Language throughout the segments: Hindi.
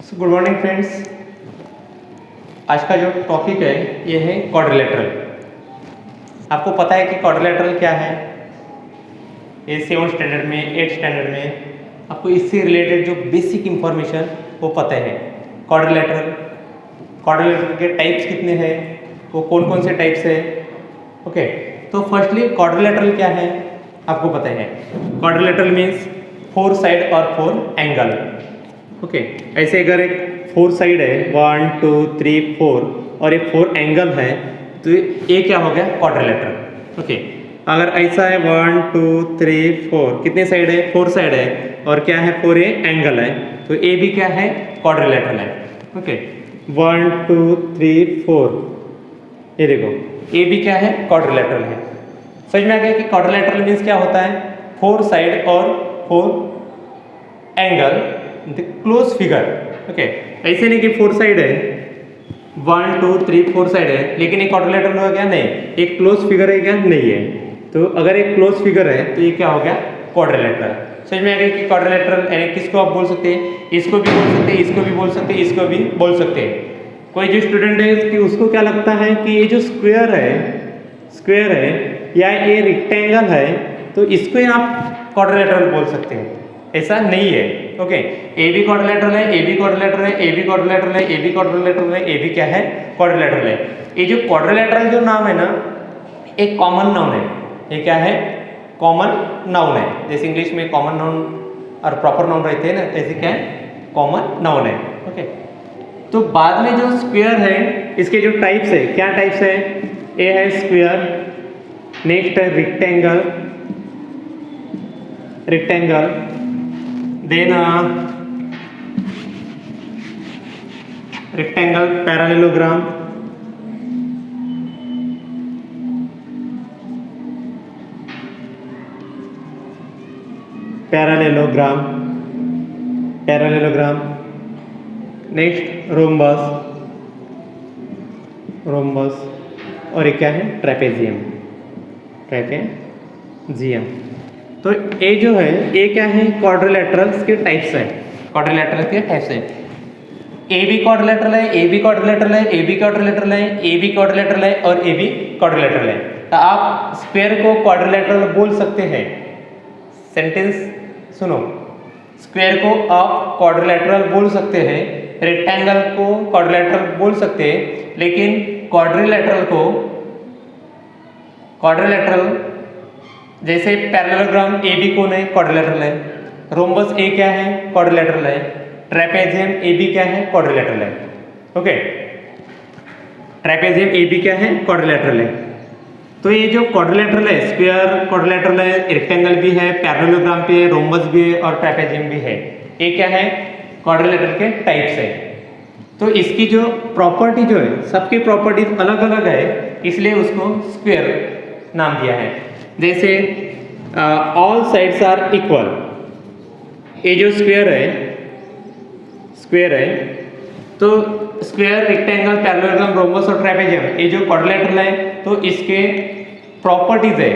Good morning friends. आज का जो टॉपिक है ये है क्वाड्रिलेटरल। आपको पता है कि क्वाड्रिलेटरल क्या है? ये 7th स्टैंडर्ड में 8th स्टैंडर्ड में आपको इससे रिलेटेड जो बेसिक इंफॉर्मेशन वो पता है। क्वाड्रिलेटरल के टाइप्स कितने हैं, वो कौन कौन से टाइप्स है। ओके, तो फर्स्टली क्वाड्रिलेटरल क्या है आपको पता है। क्वाड्रिलेटरल मीन्स 4 साइड और 4 एंगल। ओके, ऐसे अगर एक 4 साइड है 1 2 3 4 और एक 4 एंगल है तो ये क्या हो गया? क्वाड्रिलेटरल। ओके, अगर ऐसा है 1 2 3 4 कितने साइड है? 4 साइड है और क्या है? 4 एंगल है, तो ये भी क्या है? क्वाड्रिलेटरल है। ओके, 1 2 3 4 ये देखो, ये भी क्या है? क्वाड्रिलेटरल है। समझ में आ गया कि क्वाड्रिलेटरल मीन्स क्या होता है? 4 साइड और 4 एंगल क्लोज फिगर। ओके, ऐसे नहीं कि 4 साइड है 1 2 3 4 साइड है लेकिन एक क्वाड्रिलेटरल हो गया? नहीं, एक क्लोज फिगर है क्या? नहीं है। तो अगर एक क्लोज फिगर है तो ये क्या हो गया? क्वाड्रिलेटरल। समझ में आ गया कि क्वाड्रिलेटरल यानी किसको आप बोल सकते हैं? इसको भी बोल सकते हैं, इसको भी बोल सकते हैं, इसको भी बोल सकते हैं। कोई जो स्टूडेंट है कि उसको क्या लगता है कि ये जो स्क्वायर है या ये रेक्टेंगल है तो इसको ही आप क्वाड्रिलेटरल बोल सकते हैं। ऐसा नहीं है। ओके, ए भी क्वाड्रिलेटरल है, ए भी क्वाड्रिलेटरल है, ए भी क्वाड्रिलेटरल है, ए भी क्वाड्रिलेटरल है, ए भी क्या है? क्वाड्रिलेटरल है। ये जो क्वाड्रिलेटरल जो नाम है ना, एक कॉमन नाउन है। ये क्या है? कॉमन नाउन है। जैसे इंग्लिश में कॉमन नाउन और प्रॉपर नाउन रहते हैं ना, ऐसे क्या है? कॉमन नाउन है। ओके, तो बाद में जो स्क्वायर है इसके जो टाइप्स है, क्या टाइप्स है? ए है स्क्वायर, नेक्स्ट है rectangle, then rectangle, parallelogram, next rhombus और ये क्या है? ट्रेपेजियम। तो ये जो है ये क्या है? क्वाड्रिलेटरल्स के टाइप्स है। ए भी क्वाड्रिलेटरल है, ए भी क्वाड्रिलेटरल है, ए भी क्वाड्रिलेटरल है, ए भी क्वाड्रिलेटरल है और ए भी क्वाड्रिलेटरल है। तो आप स्क्वायर को क्वाड्रिलेटरल बोल सकते हैं। सेंटेंस सुनो, स्क्वायर को आप क्वाड्रिलेटरल बोल सकते हैं, रेक्टेंगल को क्वाड्रिलेटरल बोल सकते हैं, लेकिन क्वाड्रिलेटरल जैसे पैरेललोग्राम ए भी कौन है? क्वाड्रिलेटरल है। रोम्बस ए क्या है? क्वाड्रिलेटरल है। ट्रेपेजियम ए भी क्या है? क्वाड्रिलेटरल है। ओके, ट्रेपेजियम ए भी क्या है? क्वाड्रिलेटरल है। तो ये जो क्वाड्रिलेटरल है, स्क्वायर क्वाड्रिलेटरल है, रेक्टेंगल भी है, पैरेललोग्राम भी है, रोम्बस भी है और ट्रेपेजियम भी है। ये क्या है? क्वाड्रिलेटरल के टाइप्स है। तो इसकी जो प्रॉपर्टी जो है, सबकी प्रॉपर्टीज अलग अलग है, इसलिए उसको स्क्वायर नाम दिया है। जैसे ऑल साइड्स आर इक्वल, ये जो स्क्वायर है तो स्क्वायर, रेक्टेंगल, पैरेललोग्राम, रोम्बस और ट्रेपेजियम ये जो क्वाड्रिलेटरल है तो इसके प्रॉपर्टीज है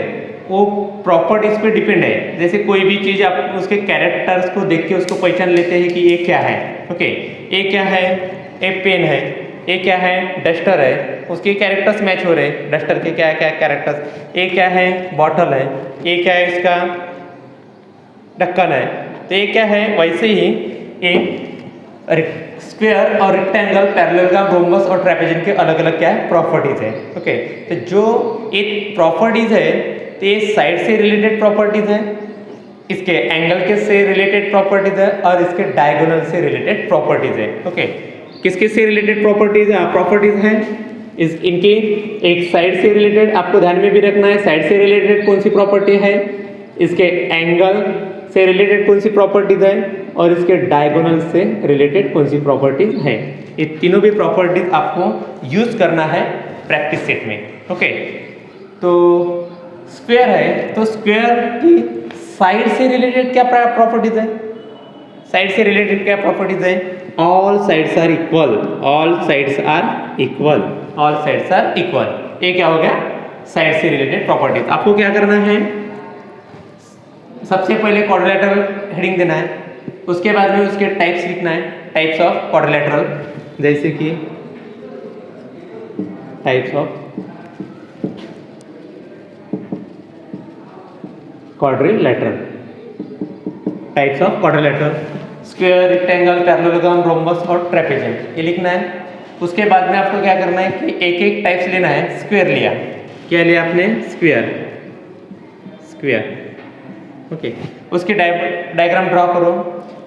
वो प्रॉपर्टीज पे डिपेंड है। जैसे कोई भी चीज़ आप उसके कैरेक्टर्स को देख के उसको पहचान लेते हैं कि ये क्या है। ओके, ये क्या है? एक पेन है। ये क्या है? डस्टर है। उसके कैरेक्टर्स मैच हो रहे हैं, डस्टर के क्या क्या कैरेक्टर्स। ये क्या है? बॉटल है। ये क्या है? इसका ढक्कन है। तो ये क्या है? वैसे ही एक स्क्वायर और रेक्टेंगल, पैरेललोग्राम, रोम्बस और ट्रेपेजियम के अलग अलग क्या है? प्रॉपर्टीज है। ओके, तो जो एक प्रॉपर्टीज है तो ये साइड से रिलेटेड प्रॉपर्टीज है, इसके एंगल के से रिलेटेड प्रॉपर्टीज है और इसके डायगोनल से रिलेटेड प्रॉपर्टीज है। ओके, किसके से रिलेटेड प्रॉपर्टीज है? प्रॉपर्टीज है इनके एक साइड से रिलेटेड, आपको ध्यान में भी रखना है साइड से रिलेटेड कौन सी प्रॉपर्टी है, इसके एंगल से रिलेटेड कौन सी प्रॉपर्टीज है और इसके डायगोनल से रिलेटेड कौन सी प्रॉपर्टीज है। ये तीनों भी प्रॉपर्टीज आपको यूज करना है प्रैक्टिस सेट में। ओके, तो स्क्वायर है तो स्क्वायर की साइड से रिलेटेड क्या प्रॉपर्टीज है? साइड से रिलेटेड क्या प्रॉपर्टीज है? All sides are equal. ये क्या हो गया? साइड से रिलेटेड प्रॉपर्टीज। आपको क्या करना है? सबसे पहले क्वाड्रिलेटरल हेडिंग देना है, उसके बाद में उसके टाइप्स लिखना है, टाइप्स ऑफ क्वाड्रिलेटरल, जैसे कि types of quadrilateral, types of quadrilateral, square, rectangle, parallelogram, rhombus और ट्रेपेजियम, ये लिखना है। उसके बाद में आपको क्या करना है कि एक एक टाइप्स लेना है। स्क्वायर लिया, क्या लिया आपने? Square, square, okay. उसकी डायग्राम ड्रॉ करो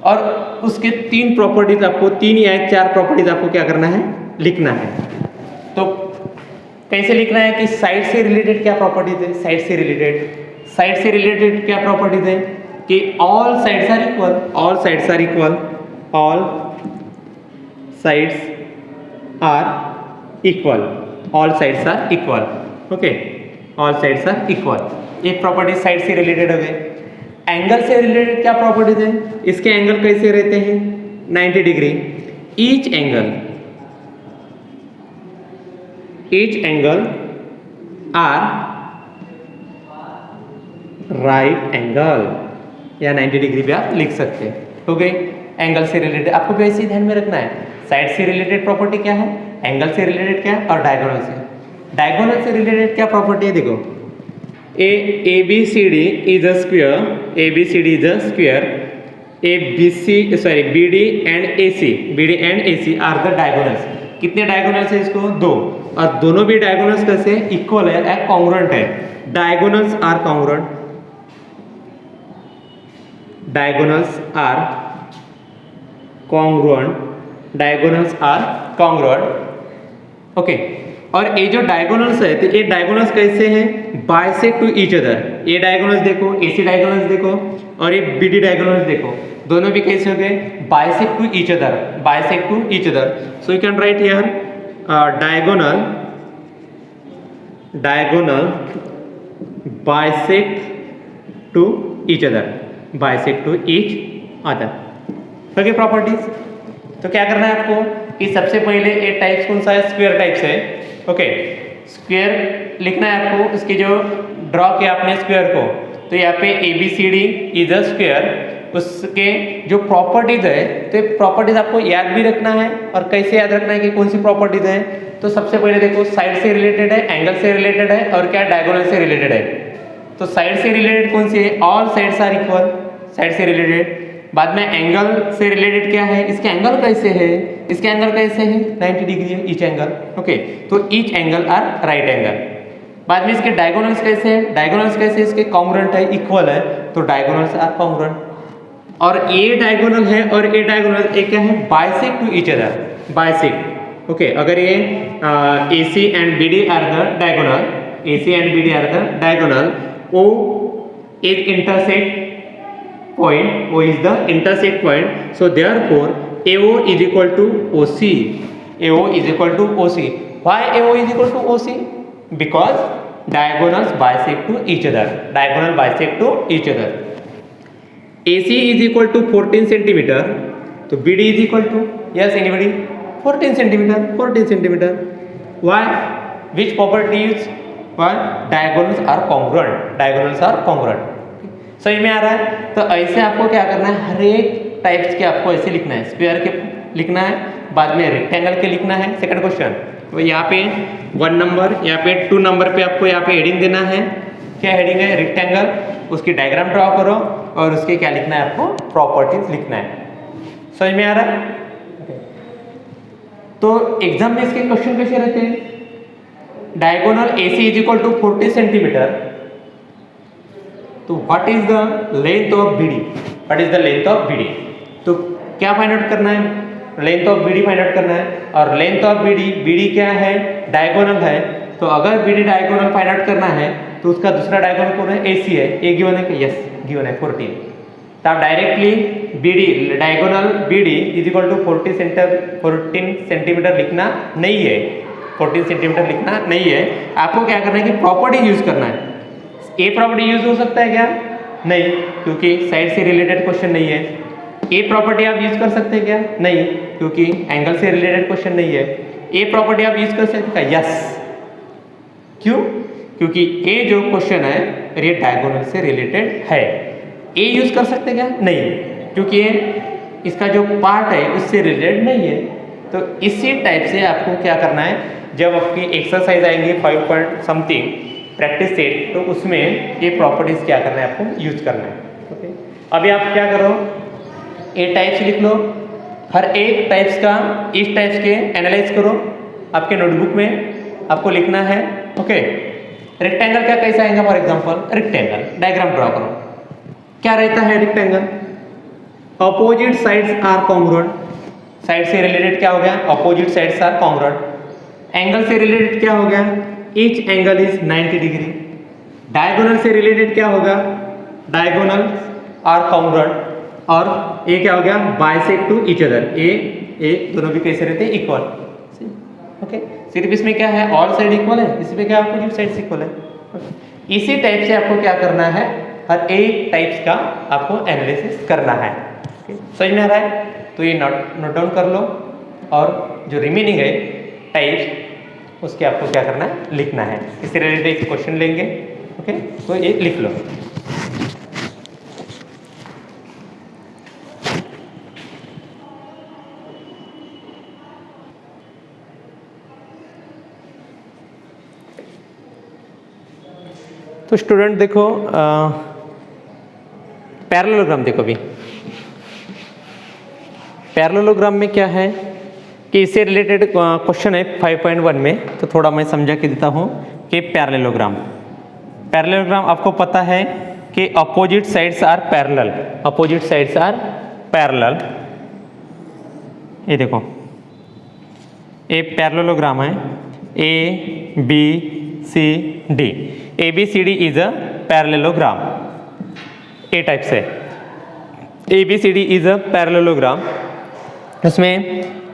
और उसके 3 प्रॉपर्टीज आपको, 3 या 4 प्रॉपर्टीज आपको क्या करना है? लिखना है। तो कैसे लिखना है कि साइड से रिलेटेड क्या प्रॉपर्टीज है? साइड से रिलेटेड क्या प्रॉपर्टीज है कि all sides are equal, all sides are equal, all sides are equal, all sides are equal, okay, all sides are equal. एक प्रॉपर्टी साइड से रिलेटेड हो गए। एंगल से रिलेटेड क्या प्रॉपर्टीज है? इसके एंगल कैसे रहते हैं? 90 degree. Each angle are right angle, या 90 डिग्री भी आप लिख सकते हैं, हो गई। एंगल से रिलेटेड आपको भी ऐसे ही ध्यान में रखना है। साइड से रिलेटेड प्रॉपर्टी क्या है, एंगल से रिलेटेड क्या है, और डायगोनल से रिलेटेड क्या प्रॉपर्टी है? देखो, ABCD is a square, ABCD is a square, BD and AC are the diagonals। कितने डायगोनल्स है इसको? 2, और दोनों भी डायगोनल्स कैसे? इक्वल है, कॉन्ग्रुएंट है। Diagonals are congruent, diagonals are congruent, okay. और ये जो डायगोनल्स है, तो ये डायगोनल्स कैसे हैं? Bisect to each other. ये डायगोनल्स देखो, AC डायगोनल्स देखो, और ये BD डायगोनल्स देखो, दोनों भी कैसे हो गए? Bisect to each other, bisect to each other. So you can write here diagonal bisect to each other, bisect to each other, okay. Properties तो क्या करना है आपको कि सबसे पहले ये टाइप्स कौन सा है? स्क्वायर टाइप्स है, ओके। स्क्वायर लिखना है आपको। इसके जो ड्रॉ किया आपने स्क्वायर को, तो यहाँ पे ABCD इज अ स्क्वायर, उसके जो प्रॉपर्टीज है, तो प्रॉपर्टीज आपको याद भी रखना है। और कैसे याद रखना है कि कौन सी प्रॉपर्टीज है? तो सबसे पहले देखो, साइड से रिलेटेड है, एंगल से रिलेटेड है, और क्या डायगोनल से रिलेटेड है। तो साइड से रिलेटेड कौन सी है? All sides are equal, side से रिलेटेड। बाद में एंगल से रिलेटेड क्या है? इसके एंगल कैसे है? इसके एंगल कैसे है? 90 डिग्री है ईच एंगल, ओके। तो each angle are right angle. बाद में इसके डायगोनल्स कैसे हैं? डायगोनल्स कैसे? इसके कॉन्ग्रुएंट है, इक्वल है, तो डायगोनल्स आर कॉन्ग्रुएंट। और ये डायगोनल है और ये डायगोनल, एक क्या है? Bisect to each other, bisect, okay. अगर ये AC and BD are the diagonal, AC and BD are the diagonal, O is intersect point, O is the intersect point, so therefore AO is equal to OC, AO is equal to OC. Why AO is equal to OC? Because diagonals bisect to each other, diagonal bisect to each other. AC is equal to 14 centimeter, so BD is equal to, yes anybody, 14 centimeter, 14 centimeter. Why? Which property is? Why? Diagonals are congruent, diagonals are congruent. समझ में आ रहा है? तो ऐसे आपको क्या करना है? हर एक टाइप्स के आपको ऐसे लिखना है। स्क्वायर के लिखना है, बाद में रेक्टेंगल के लिखना है। सेकंड क्वेश्चन, तो यहाँ पे 1 नंबर, यहाँ पे 2 नंबर पे आपको यहाँ पे हेडिंग देना है। क्या हेडिंग है? रेक्टेंगल। उसकी डायग्राम ड्रॉ करो और उसके क्या लिखना है आपको? प्रॉपर्टीज लिखना है। समझ में आ रहा है? तो एग्जाम में इसके क्वेश्चन कैसे रहते हैं? Diagonal AC is equal to 40 centimetre, तो what is the length of BD? What is the length of BD? तो क्या फाइंड आउट करना है? Length of BD find out करना है। और लेंथ ऑफ BD क्या है? डायगोनल है। तो अगर BD डायगोनल फाइंड आउट करना है, तो उसका दूसरा डायगोनल कौन है? AC है। ए गिवन है? यस गिवन है, 14। तो आप directly BD diagonal BD is equal to 14 centimetre लिखना नहीं है, 14 सेंटीमीटर लिखना नहीं है। आपको क्या करना है कि प्रॉपर्टी यूज करना है। ए प्रॉपर्टी यूज हो सकता है क्या? नहीं, क्योंकि साइड से रिलेटेड क्वेश्चन नहीं है। ए प्रॉपर्टी आप यूज कर सकते हैं क्या? नहीं, क्योंकि एंगल से रिलेटेड क्वेश्चन नहीं है। ए प्रॉपर्टी आप यूज कर सकते हैं? यस। क्यों? क्योंकि ए जो क्वेश्चन है ये डायगोनल से रिलेटेड है। ए यूज कर सकते हैं क्या? नहीं, क्योंकि ये इसका जो पार्ट है उससे रिलेटेड नहीं है। तो इसी टाइप से आपको क्या करना है, जब आपकी एक्सरसाइज आएंगी 5 पॉइंट समथिंग प्रैक्टिस सेट, तो उसमें ये प्रॉपर्टीज क्या करना है आपको यूज करना है। ओके, अभी आप क्या करो, ए टाइप्स लिख लो, हर एक टाइप्स का इस टाइप्स के एनालाइज करो। आपके नोटबुक में आपको लिखना है। ओके, रेक्टेंगल क्या कैसा आएगा, for example rectangle diagram draw करो। क्या रहता है rectangle, opposite sides are congruent, side से रिलेटेड क्या हो गया, opposite sides are congruent. Angle से रिलेटेड क्या हो गया, each angle is 90 degree. Diagonal से रिलेटेड क्या होगा, डायगोनल आर कॉन्ग्रुएंट। और ये क्या हो गया, बाइसेक्ट टू ईच अदर, ए दोनों भी कैसे रहते हैं, इक्वल। ओके, सिर्फ इसमें क्या है, ऑल साइड इक्वल है, इसमें क्या अपोजिट साइड्स इक्वल है। इसी टाइप से आपको क्या करना है, हर एक टाइप्स का आपको एनालिसिस करना है। समझ में आ रहा है, तो ये नोट डाउन कर लो, और जो रिमेनिंग है टाइप्स उसके आपको क्या करना है, लिखना है। इससे रिलेटेड एक क्वेश्चन लेंगे। ओके, तो ये लिख लो। तो स्टूडेंट देखो, पैरेललोग्राम देखो। अभी पैरेललोग्राम में क्या है कि इससे रिलेटेड क्वेश्चन है 5.1 में, तो थोड़ा मैं समझा के देता हूँ कि पैरेललोग्राम आपको पता है कि opposite sides are parallel, opposite sides are parallel. ये देखो, ये पैरेललोग्राम है, ABCD, ABCD is a parallelogram. ए टाइप से ABCD इज अ पैरेललोग्राम। उसमें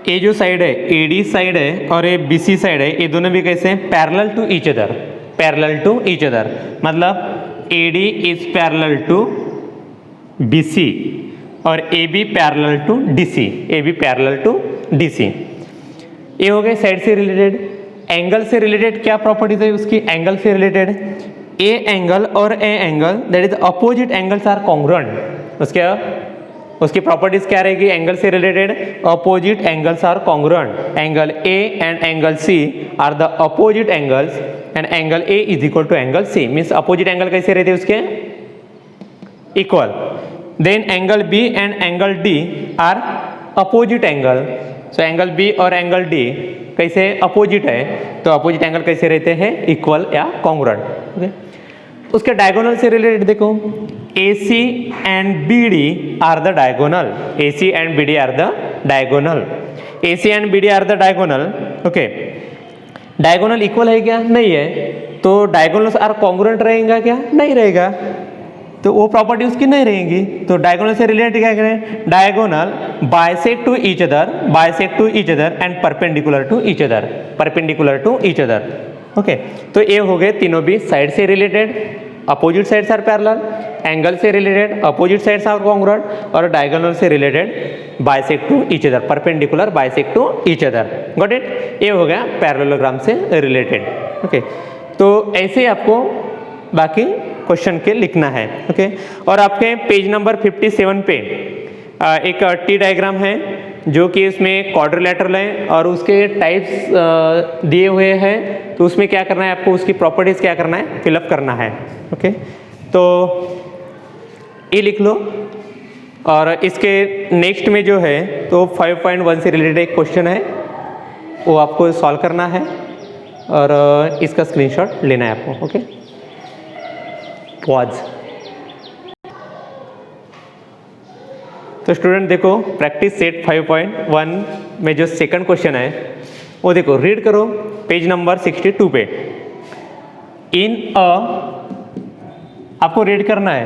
ए जो साइड है, AD साइड है, और ये BC साइड है, ये दोनों भी कैसे हैं, parallel to each other, parallel to each other. मतलब AD is parallel to BC और AB parallel to DC, AB parallel to DC। ये हो गए साइड से रिलेटेड। एंगल से रिलेटेड क्या प्रॉपर्टीज है उसकी, एंगल से रिलेटेड ए एंगल और A angle that is opposite angles are congruent. उसकी प्रॉपर्टीज क्या रहेगी, एंगल से related opposite angles are congruent. Angle A and angle C are the opposite angles, and angle A is equal to angle C, means opposite angle कैसे रहते हैं उसके, equal. Then angle B and angle D are opposite angle. So angle B और एंगल डी कैसे अपोजिट है, तो अपोजिट एंगल कैसे रहते हैं, इक्वल या कॉन्ग्रुएंट। ओके, उसके डायगोनल से रिलेटेड देखो, AC and BD are the diagonal, AC and BD are the diagonal, AC and BD are the diagonal. Okay, diagonal equal है क्या, नहीं है, तो डायगोनल्स आर कॉन्ग्रुएंट रहेगा क्या, नहीं रहेगा, तो वो प्रॉपर्टी उसकी नहीं रहेंगी। तो डायगोनल से रिलेटेड क्या करें, diagonal bisect to each other, bisect to each other and perpendicular to each other, perpendicular to each other. Okay, तो ये हो गए तीनों भी साइड से related, opposite sides are parallel, angle से related opposite sides are congruent, और डायगोनल से related bisect to each other, perpendicular bisect to each other. Got it, ये हो गया पैरेललोग्राम से रिलेटेड। ओके, तो ऐसे आपको बाकी क्वेश्चन के लिखना है। ओके, और आपके पेज नंबर 57 पे एक टी डायग्राम है जो कि इसमें क्वाड्रिलेटरल है और उसके टाइप्स दिए हुए हैं, तो उसमें क्या करना है आपको, उसकी प्रॉपर्टीज क्या करना है, फिलअप करना है। ओके, तो ये लिख लो। और इसके नेक्स्ट में जो है तो 5.1 से रिलेटेड एक क्वेश्चन है, वो आपको सॉल्व करना है और इसका स्क्रीनशॉट लेना है आपको। Okay, pause. तो स्टूडेंट देखो, प्रैक्टिस सेट 5.1 में जो सेकंड क्वेश्चन है वो देखो, रीड करो पेज नंबर 62 पे। इन अ, आपको रीड करना है,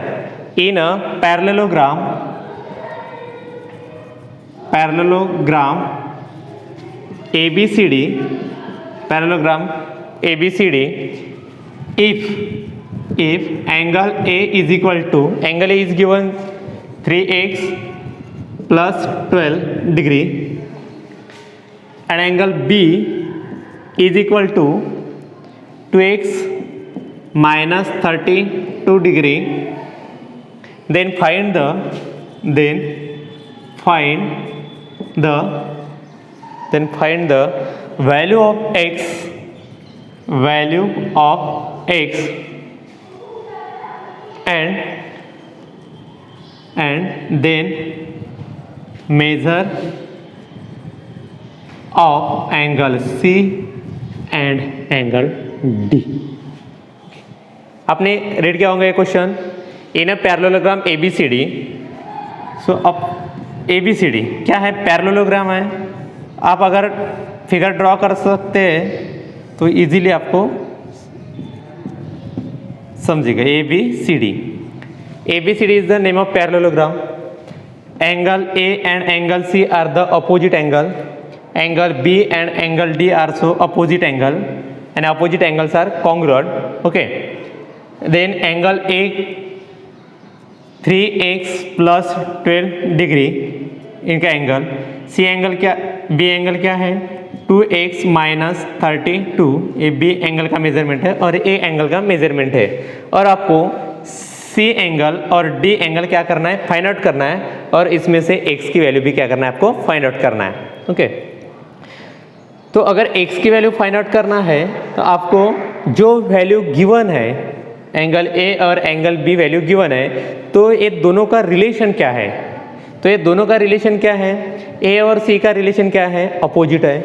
in a parallelogram ABCD, parallelogram ABCD, if angle A is equal to, angle A is given 3x plus 12 degree and angle B is equal to 2x minus 32 degree, then find the value of x and then measure of angle C and angle D. आपने रेड किया होगा ये question in a parallelogram ABCD. सो अब ABCD क्या है? पैरेललोग्राम है. आप अगर फिगर ड्रॉ कर सकते हैं तो इजीली आपको समझेगा. ABCD is the name of parallelogram. Angle A and angle C are the opposite angle. Angle B and angle D are also opposite angle, and opposite angles are congruent. Okay. Then angle A 3x plus 12 degree इनका एंगल. C एंगल क्या, B एंगल क्या है? 2x minus 32. ये B एंगल का मेजरमेंट है और A एंगल का मेजरमेंट है. और आपको C एंगल और D एंगल क्या करना है? फाइंड आउट करना है. और इसमें से x की वैल्यू भी क्या करना है? आपको फाइंड आउट करना है. ओके. तो अगर x की वैल्यू फाइंड आउट करना है तो आपको जो वैल्यू गिवन है, एंगल A और एंगल B वैल्यू गिवन है, तो ये दोनों का रिलेशन क्या है? तो ये दोनों का रिलेशन क्या है? A और C का रिलेशन क्या है? अपोजिट है.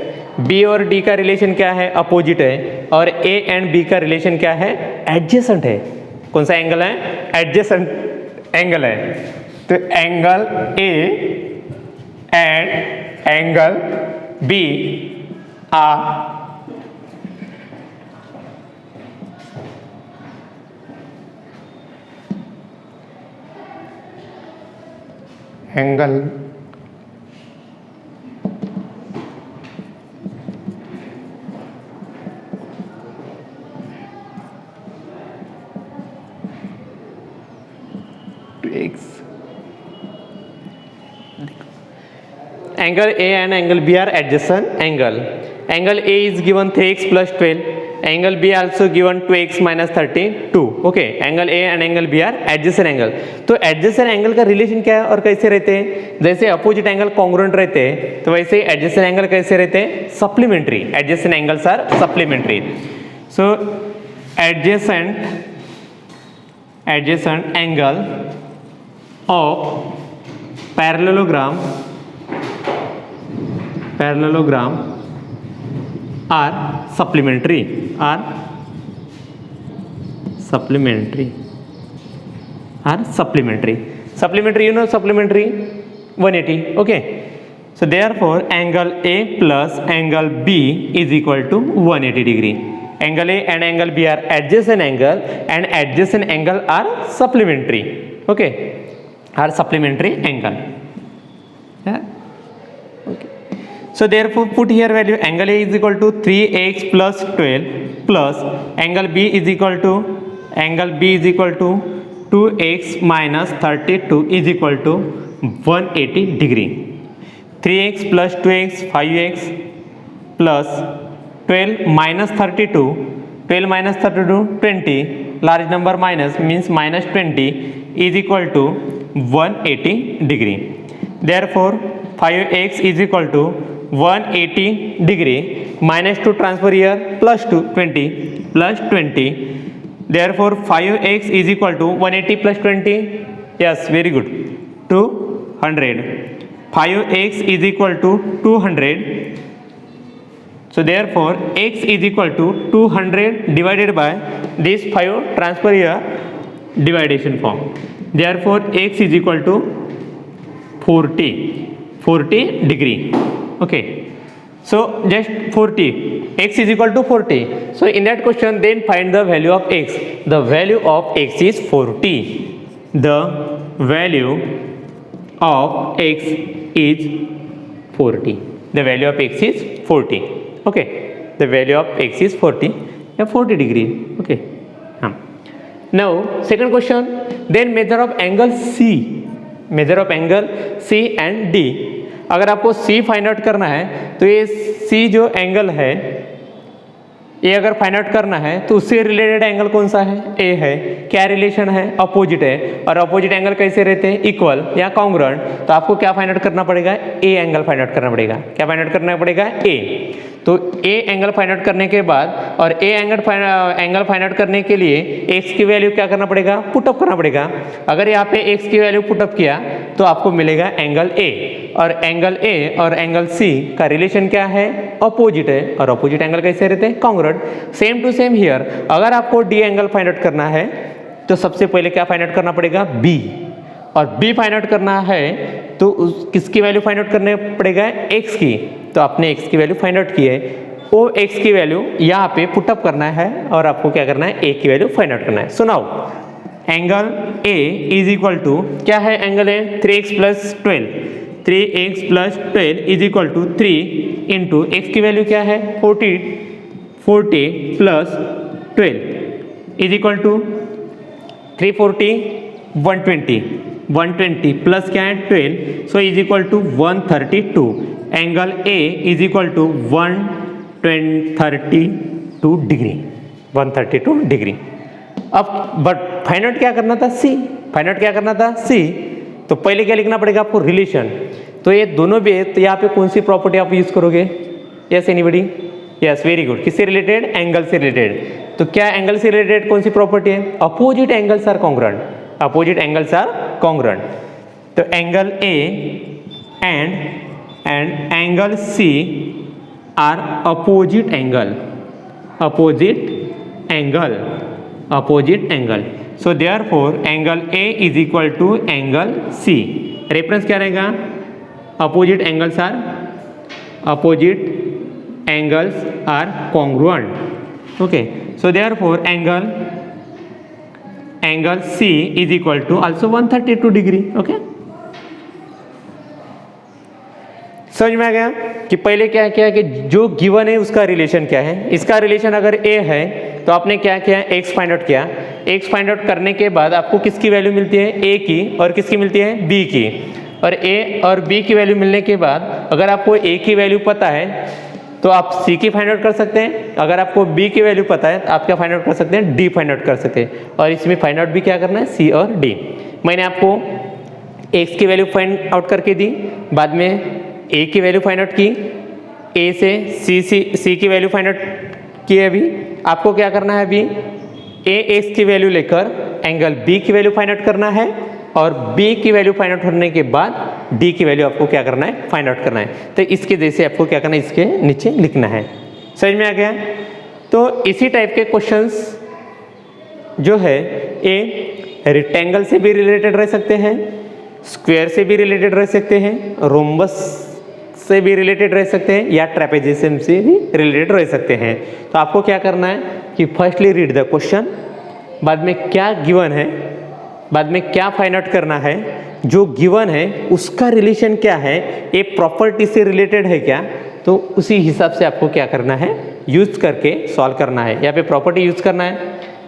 B और D का रिलेशन क्या है? अपोजिट है. और A एंड B का रिलेशन क्या है? एडजेसेंट है. कौन सा एंगल है? एडजेसेंट एंगल है. तो angle A and angle B R angle Angle A and angle B are adjacent angle. Angle A is given 3x plus 12. Angle B also given 2x minus 32. Okay. Angle A and angle B are adjacent angle. तो adjacent angle का रिलेशन क्या है और कैसे रहते हैं? जैसे अपोजिट एंगल कॉन्ग्रुएंट रहते हैं तो वैसे adjacent एंगल कैसे रहते हैं? Supplementary. Adjacent angles are supplementary. So adjacent angle of parallelogram are supplementary. Supplementary, you know supplementary 180. Okay. So therefore angle A plus angle B is equal to 180 degree. Angle A and angle B are adjacent angle and adjacent angle are supplementary. Okay. Are supplementary angle. Yeah. Okay. So therefore put here value angle A is equal to 3x plus 12 plus angle B is equal to 2x minus 32 is equal to 180 degree. 3x plus 2x 5x plus 12 minus 32 20, large number minus means minus 20 is equal to 180 degree. Therefore 5x is equal to 180 degree. Minus 2 transfer here, plus 20. Therefore 5x is equal to 180 plus 20. Yes, very good. 200. 5x is equal to 200. So therefore x is equal to 200 divided by this 5 transfer here dividation form. Therefore x is equal to 40 degree. Okay. So just 40. X is equal to 40. So in that question then find the value of x. The value of x is 40. The value of x is 40. The value of x is 40. Okay. The value of x is 40. Yeah, 40 degree. Okay. Now second question. Then measure of angle C. Measure of angle C and D. अगर आपको C फाइंड आउट करना है तो ये C जो एंगल है ए अगर फाइंड आउट करना है तो उससे रिलेटेड एंगल कौन सा है, ए है। क्या रिलेशन है, अपोजिट है, और अपोजिट एंगल कैसे रहते हैं, इक्वल या कॉन्ग्रुएंट। तो आपको क्या फाइंड आउट करना पड़ेगा, ए एंगल फाइंड आउट करना पड़ेगा। क्या फाइंड आउट करना पड़ेगा, ए। तो ए एंगल फाइंड आउट करने के बाद, और ए एंगल फाइंड आउट करने के लिए एक्स की वैल्यू क्या करना पड़ेगा, पुटअप करना पड़ेगा। अगर यहाँ पे एक्स की वैल्यू पुटअप किया तो आपको मिलेगा एंगल ए, और एंगल ए और एंगल सी का रिलेशन क्या है, अपोजिट है, और अपोजिट एंगल कैसे रहते हैं, congruent. Same to same here, अगर आपको डी एंगल फाइंड आउट करना है तो सबसे पहले क्या फाइंड आउट करना पड़ेगा, बी, और बी फाइंड आउट करना है तो किसकी वैल्यू फाइंड आउट करने पड़ेगा, एक्स की। तो आपने एक्स की वैल्यू फाइंड आउट की है, वो एक्स की वैल्यू यहाँ पे पुटअप करना है, और आपको क्या करना है, ए की वैल्यू फाइंड आउट करना है। सुनाओ, angle A is equal to, क्या है angle A, 3x + 12, 3x + 12 is equal to 3 into x की वैल्यू क्या है, 40 + 12 इज इक्वल टू 340, 120 प्लस क्या है 12, so is equal to 132। Angle A is equal to 132 degree, 132 degree. अब बट फाइंड आउट क्या करना था, सी, फाइंड आउट क्या करना था, सी। तो पहले क्या लिखना पड़ेगा आपको, रिलेशन। तो ये दोनों भी, तो यहाँ पे कौन सी प्रॉपर्टी आप यूज करोगे, yes anybody, yes very good, किससे रिलेटेड, एंगल से रिलेटेड। तो क्या एंगल से रिलेटेड कौन सी प्रॉपर्टी है, opposite angles are congruent, opposite angles are congruent. तो angle A and angle C are opposite angle, opposite angle, opposite angle. So therefore angle A is equal to angle C. Reference क्या रहेगा, opposite angles are congruent. Okay, so therefore angle C is equal to also 132 degree. Okay, समझ में आ गया कि पहले क्या किया कि जो गिवन है उसका रिलेशन क्या है। इसका रिलेशन अगर A है तो आपने क्या किया, x फाइंड आउट किया। x फाइंड आउट करने के बाद आपको किसकी वैल्यू मिलती है, A की, और किसकी मिलती है, B की। और A और B की वैल्यू मिलने के बाद अगर आपको A की वैल्यू पता है तो आप C की फाइंड आउट कर सकते हैं। अगर आपको B की वैल्यू पता है तो आप क्या फाइंड आउट कर सकते हैं, D फाइंड आउट कर सकते हैं। और इसमें फाइंड आउट भी क्या करना है, C और D। मैंने आपको x की वैल्यू फाइंड आउट करके दी, बाद में A की वैल्यू फाइंड आउट की, A से C की वैल्यू फाइंड आउट की। अभी आपको क्या करना है, अभी AX की वैल्यू लेकर एंगल B की वैल्यू फाइंड आउट करना है, और B की वैल्यू फाइंड आउट करने के बाद D की वैल्यू आपको क्या करना है, फाइंड आउट करना है। तो इसके जैसे आपको क्या करना है, इसके नीचे लिखना है। समझ में आ गया। तो इसी टाइप के क्वेश्चंस जो है ए रेक्टेंगल से भी रिलेटेड रह सकते हैं, स्क्वायर से भी रिलेटेड रह सकते हैं, रोम्बस से भी रिलेटेड रह सकते हैं, या ट्रेपेजियम से भी रिलेटेड रह सकते हैं। तो आपको क्या करना है कि फर्स्टली रीड द क्वेश्चन, बाद में क्या गिवन है, बाद में क्या फाइंड आउट करना है, जो गिवन है उसका रिलेशन क्या है, ये प्रॉपर्टी से रिलेटेड है क्या, तो उसी हिसाब से आपको क्या करना है, यूज करके सॉल्व करना है। यहाँ पे प्रॉपर्टी यूज करना है।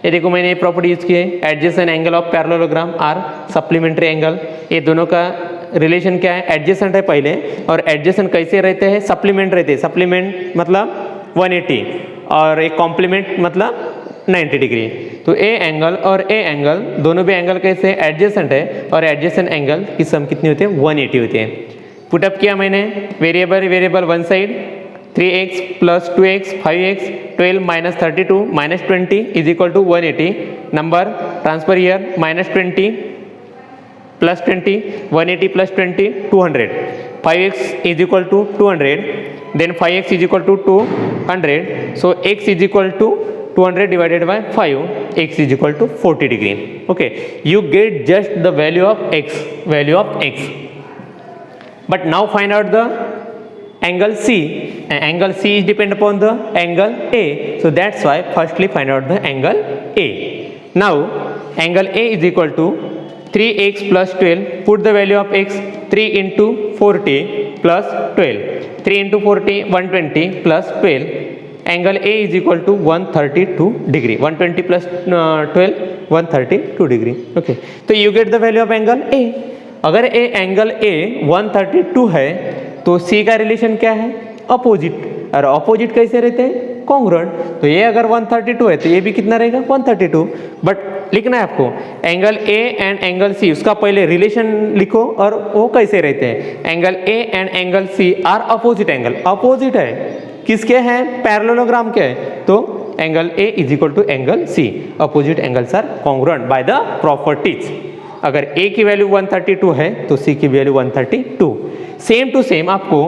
ये देखो मैंने ये प्रॉपर्टी यूज की है, adjacent angle of parallelogram are supplementary angle. ये दोनों का रिलेशन क्या है, एडजेसेंट है पहले, और एडजेसेंट कैसे रहते हैं, सप्लीमेंट रहते हैं। सप्लीमेंट मतलब 180 और एक कॉम्प्लीमेंट मतलब 90 डिग्री। तो ए एंगल और ए एंगल दोनों भी एंगल कैसे एडजेसेंट है, और एडजेसेंट एंगल की सम कितनी होती है, 180 होती है। पुटअप किया मैंने, variable one side 3x + 2x 5x 12 - 32 - 20 is equal to 180। Number transfer year -20 + 20 180 + 20 200। 5x is equal to 200, then 5x is equal to 200, so x is equal to 200 divided by 5, x is equal to 40 degree. Okay, you get just the value of x. But now find out the angle C. Angle C is depend upon the angle A. So that's why firstly find out the angle A. Now angle A is equal to 3x + 12. Put the value of x, 3 into 40 plus 12. 3 into 40 120 plus 12. Angle A is equal to 132 degree. 120 plus 12 132 degree. Okay, तो you get the value of angle A। अगर एंगल A 132 है तो C का रिलेशन क्या है, अपोजिट। और अपोजिट कैसे रहते हैं, कॉन्ग्रुएंट। तो ये अगर 132 है तो ये भी कितना रहेगा 132। बट लिखना है आपको angle A and angle C, उसका पहले रिलेशन लिखो और वो कैसे रहते हैं। Angle A and angle C are opposite angle, opposite है किसके हैं, पैरेललोग्राम के है। तो angle A is equal to angle C, opposite angles are congruent by the properties. अगर ए की वैल्यू 132 है तो सी की वैल्यू 132। सेम टू सेम आपको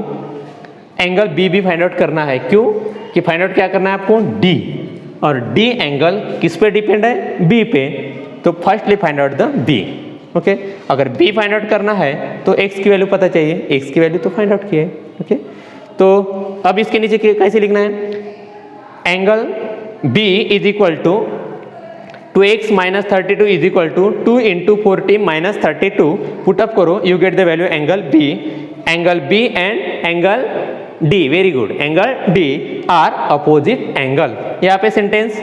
एंगल बी भी फाइंड आउट करना है। क्यों कि फाइंड आउट क्या करना है आपको, डी, और डी एंगल किस पे डिपेंड है, बी पे। तो firstly find out the B. Okay, अगर बी फाइंड आउट करना है तो एक्स की वैल्यू पता चाहिए, एक्स की वैल्यू तो फाइंड आउट की है। ओके, तो अब इसके नीचे कैसे लिखना है, angle B is equal to 2x minus 32 is equal to 2 into 40 minus 32। Put up करो, you get the value angle B. Angle B and angle D, very good, angle D are opposite angle. यहाँ पे sentence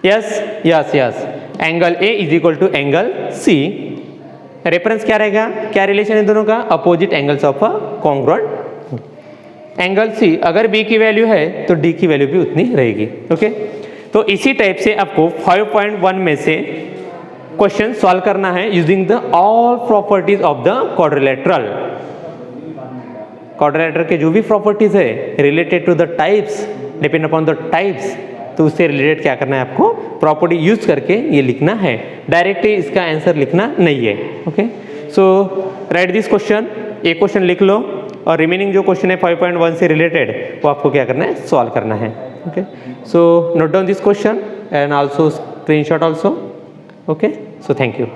yes yes yes, angle A is equal to angle C. Reference क्या रहेगा, क्या रिलेशन है दोनों का, opposite angles of a congruent. Angle C अगर बी की वैल्यू है तो डी की वैल्यू भी उतनी रहेगी। ओके, तो इसी टाइप से आपको 5.1 में से क्वेश्चन सॉल्व करना है using the all properties of the quadrilateral. Quadrilateral के जो भी प्रॉपर्टीज है related to the types, depend upon the types, तो उससे रिलेटेड क्या करना है आपको, प्रॉपर्टी यूज करके ये लिखना है, डायरेक्टली इसका आंसर लिखना नहीं है। Okay, so right this question, एक क्वेश्चन लिख लो और रिमेनिंग जो क्वेश्चन है 5.1 से रिलेटेड वो आपको क्या करना है, सॉल्व करना है। Okay, so note down this question and also screenshot also. Okay, so thank you.